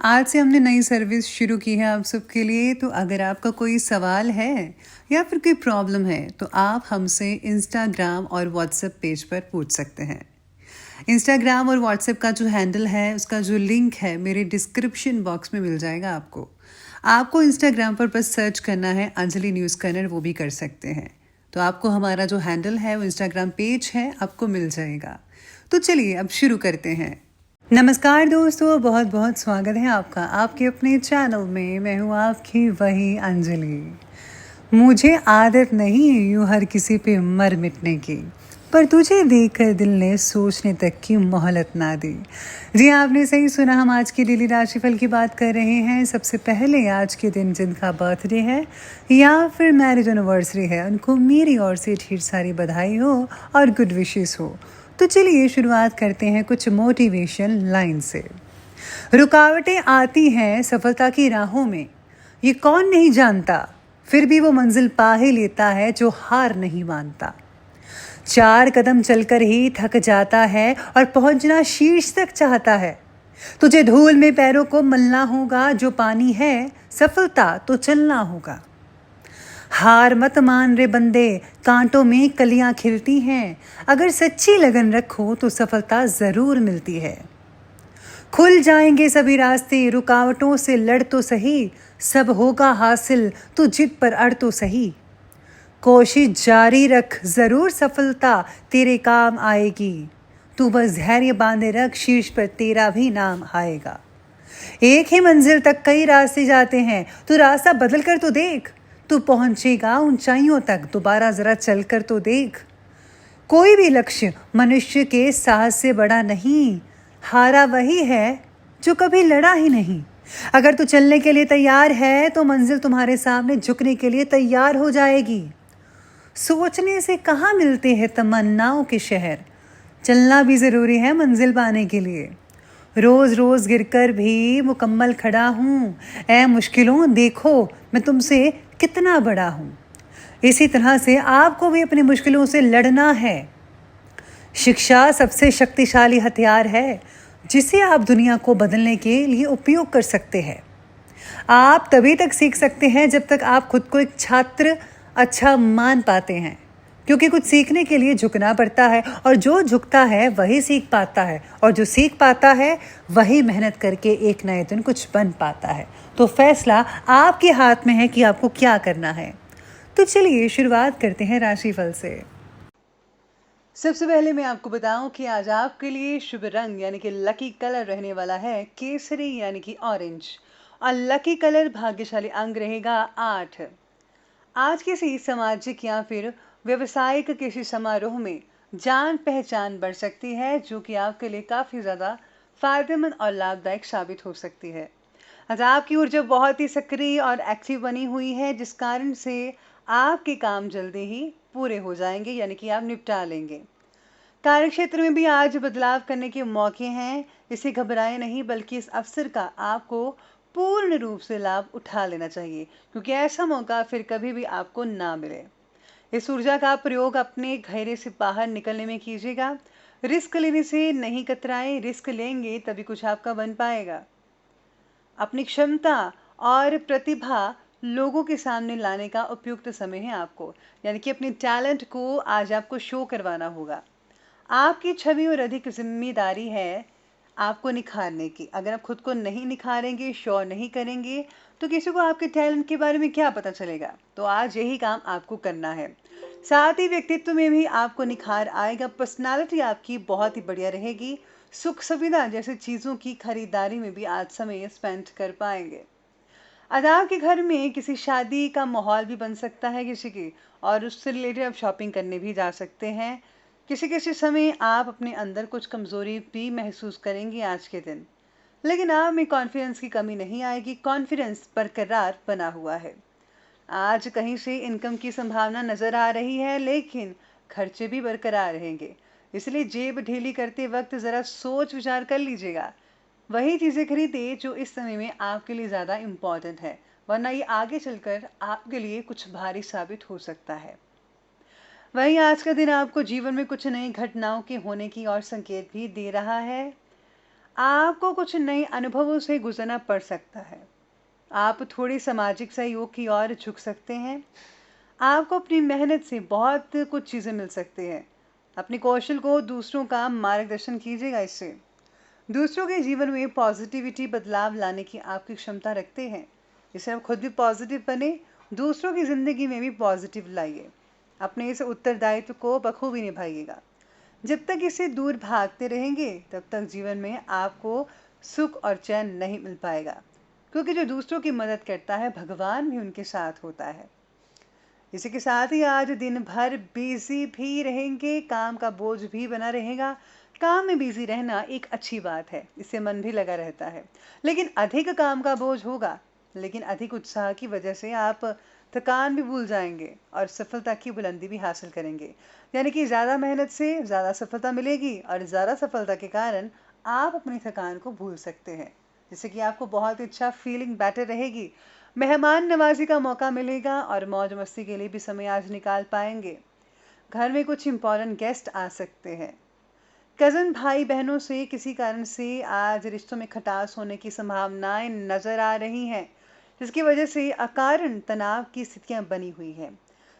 आज से हमने नई सर्विस शुरू की है आप सबके लिए। तो अगर आपका कोई सवाल है या फिर कोई प्रॉब्लम है तो आप हमसे इंस्टाग्राम और व्हाट्सएप पेज पर पूछ सकते हैं। इंस्टाग्राम और व्हाट्सएप का जो हैंडल है उसका जो लिंक है मेरे डिस्क्रिप्शन बॉक्स में मिल जाएगा आपको। आपको इंस्टाग्राम पर बस सर्च करना है अंजलि न्यूज़ कॉर्नर, वो भी कर सकते हैं। तो आपको हमारा जो हैंडल है वो इंस्टाग्राम पेज है, आपको मिल जाएगा। तो चलिए अब शुरू करते हैं। नमस्कार दोस्तों, बहुत बहुत स्वागत है आपका आपके अपने चैनल में। मैं हूँ आपकी वही अंजलि। मुझे आदत नहीं है यूँ हर किसी पे मर मिटने की, पर तुझे देखकर दिल ने सोचने तक की मोहलत ना दी। जी आपने सही सुना, हम आज की डेली राशिफल की बात कर रहे हैं। सबसे पहले आज के दिन जिनका बर्थडे है या फिर मैरिज एनिवर्सरी है, उनको मेरी ओर से ढेर सारी बधाई हो और गुड विशेस हो। तो चलिए शुरुआत करते हैं कुछ मोटिवेशन लाइन से। रुकावटें आती हैं सफलता की राहों में, ये कौन नहीं जानता, फिर भी वो मंजिल पा ही लेता है जो हार नहीं मानता। 4 कदम चलकर ही थक जाता है और पहुंचना शीर्ष तक चाहता है। तुझे धूल में पैरों को मलना होगा, जो पानी है सफलता तो चलना होगा। हार मत मान रे बंदे, कांटों में कलियां खिलती हैं। अगर सच्ची लगन रखो तो सफलता जरूर मिलती है। खुल जाएंगे सभी रास्ते, रुकावटों से लड़ तो सही। सब होगा हासिल, तो जिद पर अड़ तो सही। कोशिश जारी रख, जरूर सफलता तेरे काम आएगी। तू बस धैर्य बांधे रख, शीर्ष पर तेरा भी नाम आएगा। एक ही मंजिल तक कई रास्ते जाते हैं, तू रास्ता बदल कर तो देख। तू पहुंचेगा ऊंचाइयों तक, दोबारा जरा चल कर तो देख। कोई भी लक्ष्य मनुष्य के साहस से बड़ा नहीं, हारा वही है जो कभी लड़ा ही नहीं। अगर तू चलने के लिए तैयार है तो मंजिल तुम्हारे सामने झुकने के लिए तैयार हो जाएगी। सोचने से कहाँ मिलते हैं तमन्नाओं के शहर, चलना भी जरूरी है मंजिल पाने के लिए। रोज रोज गिरकर भी मुकम्मल खड़ा हूँ, ऐ मुश्किलों देखो मैं तुमसे कितना बड़ा हूँ। इसी तरह से आपको भी अपनी मुश्किलों से लड़ना है। शिक्षा सबसे शक्तिशाली हथियार है, जिसे आप दुनिया को बदलने के लिए उपयोग कर सकते हैं। आप तभी तक सीख सकते हैं जब तक आप खुद को एक छात्र अच्छा मान पाते हैं, क्योंकि कुछ सीखने के लिए झुकना पड़ता है, और जो झुकता है वही सीख पाता है, और जो सीख पाता है वही मेहनत करके एक नए दिन कुछ बन पाता है। तो फैसला आपके हाथ में है कि आपको क्या करना है। तो चलिए शुरुआत करते हैं राशिफल से। सबसे पहले मैं आपको बताऊं कि आज आपके लिए शुभ रंग यानी कि लकी कलर रहने वाला है केसरी यानी कि ऑरेंज, और लकी कलर भाग्यशाली अंक रहेगा 8। आज किसी सामाजिक या फिर व्यवसायिक किसी समारोह में जान पहचान बढ़ सकती है, जो कि आपके लिए काफ़ी ज़्यादा फायदेमंद और लाभदायक साबित हो सकती है। आज आपकी ऊर्जा बहुत ही सक्रिय और एक्टिव बनी हुई है, जिस कारण से आपके काम जल्दी ही पूरे हो जाएंगे, यानी कि आप निपटा लेंगे। कार्यक्षेत्र में भी आज बदलाव करने के मौके हैं, इसे घबराएं नहीं, बल्कि इस अवसर का आपको पूर्ण रूप से लाभ उठा लेना चाहिए, क्योंकि ऐसा मौका फिर कभी भी आपको ना मिले। इस ऊर्जा का प्रयोग अपने घेरे से बाहर निकलने में कीजिएगा। रिस्क लेने से नहीं कतराएं, रिस्क लेंगे तभी कुछ आपका बन पाएगा। अपनी क्षमता और प्रतिभा लोगों के सामने लाने का उपयुक्त समय है आपको, यानी कि अपने टैलेंट को आज आपको शो करवाना होगा। आपकी छवि और अधिक जिम्मेदारी है आपको निखारने की। अगर आप खुद को नहीं निखारेंगे, शो नहीं करेंगे, तो किसी को आपके टैलेंट के बारे में क्या पता चलेगा। तो आज यही काम आपको करना है। साथ ही व्यक्तित्व में भी आपको निखार आएगा। पर्सनालिटी आपकी बहुत ही बढ़िया रहेगी। सुख सुविधा जैसे चीज़ों की खरीदारी में भी आज समय स्पेंड कर पाएंगे। आज आपके घर में किसी शादी का माहौल भी बन सकता है किसी की, और उससे रिलेटेड आप शॉपिंग करने भी जा सकते हैं। किसी किसी समय आप अपने अंदर कुछ कमज़ोरी भी महसूस करेंगे आज के दिन, लेकिन आप में कॉन्फिडेंस की कमी नहीं आएगी। कॉन्फिडेंस बरकरार बना हुआ है। आज कहीं से इनकम की संभावना नजर आ रही है, लेकिन खर्चे भी बरकरार रहेंगे, इसलिए जेब ढीली करते वक्त ज़रा सोच विचार कर लीजिएगा। वही चीज़ें खरीदे जो इस समय में आपके लिए ज़्यादा इम्पॉर्टेंट है, वरना ये आगे चलकर आपके लिए कुछ भारी साबित हो सकता है। वहीं आज का दिन आपको जीवन में कुछ नई घटनाओं के होने की और संकेत भी दे रहा है। आपको कुछ नए अनुभवों से गुजरना पड़ सकता है। आप थोड़ी सामाजिक सहयोग की ओर झुक सकते हैं। आपको अपनी मेहनत से बहुत कुछ चीज़ें मिल सकती हैं। अपने कौशल को दूसरों का मार्गदर्शन कीजिएगा इससे। दूसरों के जीवन में पॉजिटिविटी बदलाव लाने की आपकी क्षमता रखते हैं। इससे आप खुद भी पॉजिटिव बने, दूसरों की ज़िंदगी में भी पॉजिटिव लाइए। अपने इस उत्तरदायित्व को बखूबी निभाइएगा। जब तक इससे दूर भागते रहेंगे तब तक जीवन में आपको सुख और चैन नहीं मिल पाएगा, क्योंकि जो दूसरों की मदद करता है भगवान भी उनके साथ होता है। इसी के साथ ही आज दिन भर बिजी भी रहेंगे, काम का बोझ भी बना रहेगा। काम में बिजी रहना एक अच्छी बात है, इससे मन भी लगा रहता है। लेकिन अधिक काम का बोझ होगा, लेकिन अधिक उत्साह की वजह से आप थकान भी भूल जाएंगे और सफलता की बुलंदी भी हासिल करेंगे। यानी कि ज़्यादा मेहनत से ज़्यादा सफलता मिलेगी और ज़्यादा सफलता के कारण आप अपनी थकान को भूल सकते हैं, जिससे कि आपको बहुत अच्छा फीलिंग बेटर रहेगी। मेहमान नवाजी का मौका मिलेगा और मौज मस्ती के लिए भी समय आज निकाल पाएंगे। घर में कुछ इंपॉर्टेंट गेस्ट आ सकते हैं। कज़न भाई बहनों से किसी कारण से आज रिश्तों में खटास होने की संभावनाएं नजर आ रही हैं, जिसकी वजह से अकारण तनाव की स्थितियां बनी हुई हैं।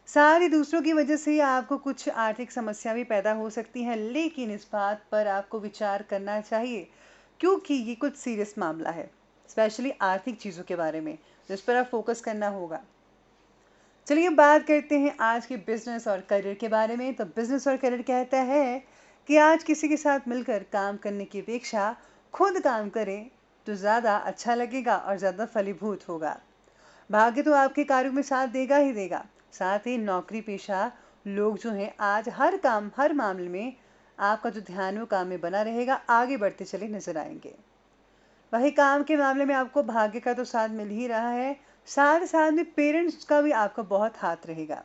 साथ ही दूसरों की वजह से आपको कुछ आर्थिक समस्या भी पैदा हो सकती है, लेकिन इस बात पर आपको विचार करना चाहिए, क्योंकि ये कुछ सीरियस मामला है, स्पेशली आर्थिक चीज़ों के बारे में, जिस पर आप फोकस करना होगा। चलिए बात करते हैं आज के बिजनेस और करियर के बारे में। तो बिजनेस और करियर कहता है कि आज किसी के साथ मिलकर काम करने की अपेक्षा खुद काम करें तो ज़्यादा अच्छा लगेगा और ज़्यादा फलीभूत होगा। भाग्य तो आपके कार्यों में साथ देगा ही देगा। साथ ही नौकरी पेशा लोग जो हैं आज हर मामले में आपका जो ध्यान है वो काम में बना रहेगा, आगे बढ़ते चले नजर आएंगे। वही काम के मामले में आपको भाग्य का तो साथ मिल ही रहा है, साथ साथ में पेरेंट्स का भी आपका बहुत हाथ रहेगा।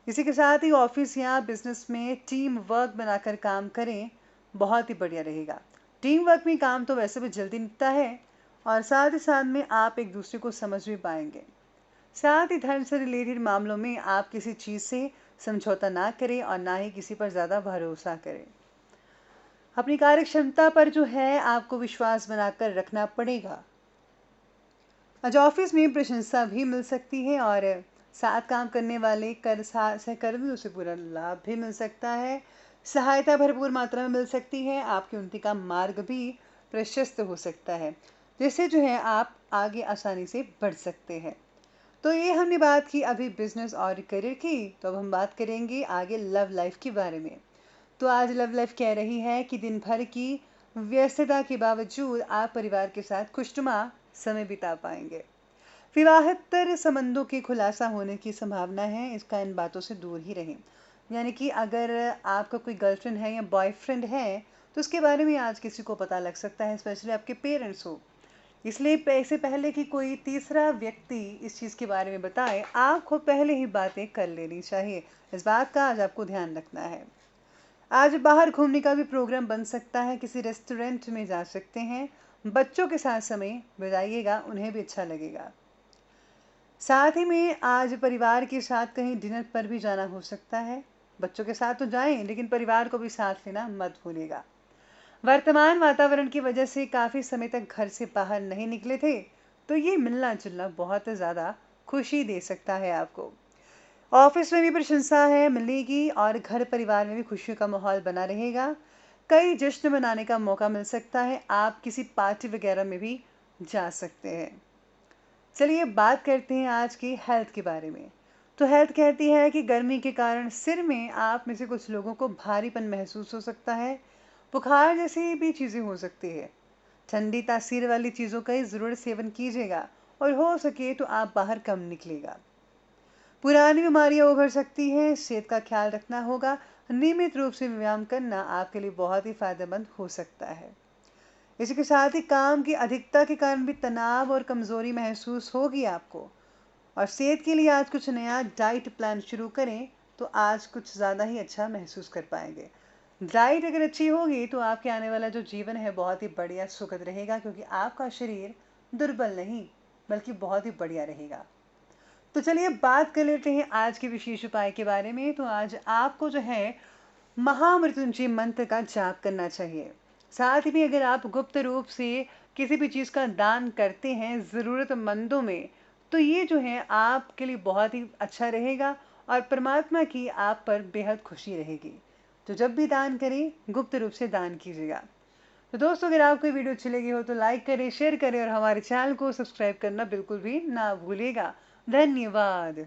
इसी के साथ ही ऑफिस या बिजनेस में टीम वर्क बनाकर काम करें, बहुत ही बढ़िया रहेगा। टीम वर्क में काम तो वैसे भी जल्दी निपटता है और साथ ही साथ में आप एक दूसरे को समझ भी पाएंगे। साथ ही धर्म से रिलेटेड मामलों में आप किसी चीज़ से समझौता ना करें और ना ही किसी पर ज़्यादा भरोसा करें। अपनी कार्य क्षमता पर जो है आपको विश्वास बनाकर रखना पड़ेगा। आज ऑफिस में प्रशंसा भी मिल सकती है और साथ काम करने वाले सहकर्मियों से पूरा लाभ भी मिल सकता है। सहायता भरपूर मात्रा में मिल सकती है, आपकी उन्नति का मार्ग भी प्रशस्त हो सकता है, जिससे जो है आप आगे आसानी से बढ़ सकते हैं। तो ये हमने बात की अभी बिजनेस और करियर की। तो अब हम बात करेंगे आगे लव लाइफ के बारे में। तो आज लव लाइफ कह रही है कि दिन भर की व्यस्तता के बावजूद आप परिवार के साथ खुशनुमा समय बिता पाएंगे। विवाहेतर संबंधों के खुलासा होने की संभावना है, इसका इन बातों से दूर ही रहें। यानी कि अगर आपका कोई गर्लफ्रेंड है या बॉयफ्रेंड है तो उसके बारे में आज किसी को पता लग सकता है, स्पेशली आपके पेरेंट्स हो। इसलिए पैसे पहले कि कोई तीसरा व्यक्ति इस चीज़ के बारे में बताए, आपको पहले ही बातें कर लेनी चाहिए। इस बात का आज आपको ध्यान रखना है। आज बाहर घूमने का भी प्रोग्राम बन सकता है, किसी रेस्टोरेंट में जा सकते हैं। बच्चों के साथ समय बिताइएगा, उन्हें भी अच्छा लगेगा। साथ ही में आज परिवार के साथ कहीं डिनर पर भी जाना हो सकता है। बच्चों के साथ तो जाएं, लेकिन परिवार को भी साथ लेना मत भूलिएगा। वर्तमान वातावरण की वजह से काफ़ी समय तक घर से बाहर नहीं निकले थे, तो ये मिलना जुलना बहुत ज़्यादा खुशी दे सकता है आपको। ऑफिस में भी प्रशंसा है मिलेगी और घर परिवार में भी खुशियों का माहौल बना रहेगा। कई जश्न मनाने का मौका मिल सकता है, आप किसी पार्टी वगैरह में भी जा सकते हैं। चलिए बात करते हैं आज की हेल्थ के बारे में। तो हेल्थ कहती है कि गर्मी के कारण सिर में आप में से कुछ लोगों को भारीपन महसूस हो सकता है, बुखार जैसी भी चीज़ें हो सकती है। ठंडी तासीर वाली चीज़ों का ही ज़रूर सेवन कीजिएगा और हो सके तो आप बाहर कम निकलेगा। पुरानी बीमारियां उभर सकती हैं, सेहत का ख्याल रखना होगा। नियमित रूप से व्यायाम करना आपके लिए बहुत ही फायदेमंद हो सकता है। इसी के साथ ही काम की अधिकता के कारण भी तनाव और कमज़ोरी महसूस होगी आपको। और सेहत के लिए आज कुछ नया डाइट प्लान शुरू करें तो आज कुछ ज़्यादा ही अच्छा महसूस कर पाएंगे। डाइट अगर अच्छी होगी तो आपके आने वाला जो जीवन है बहुत ही बढ़िया सुखद रहेगा, क्योंकि आपका शरीर दुर्बल नहीं बल्कि बहुत ही बढ़िया रहेगा। तो चलिए बात कर लेते हैं आज के विशेष उपाय के बारे में। तो आज आपको जो है महामृत्युंजय मंत्र का जाप करना चाहिए। साथ ही भी अगर आप गुप्त रूप से किसी भी चीज़ का दान करते हैं ज़रूरतमंदों में, तो ये जो है आपके लिए बहुत ही अच्छा रहेगा और परमात्मा की आप पर बेहद खुशी रहेगी। तो जब भी दान करें, गुप्त रूप से दान कीजिएगा। तो दोस्तों, अगर आपको ये वीडियो अच्छी लगी हो तो लाइक करें, शेयर करें और हमारे चैनल को सब्सक्राइब करना बिल्कुल भी ना भूलिएगा। धन्यवाद।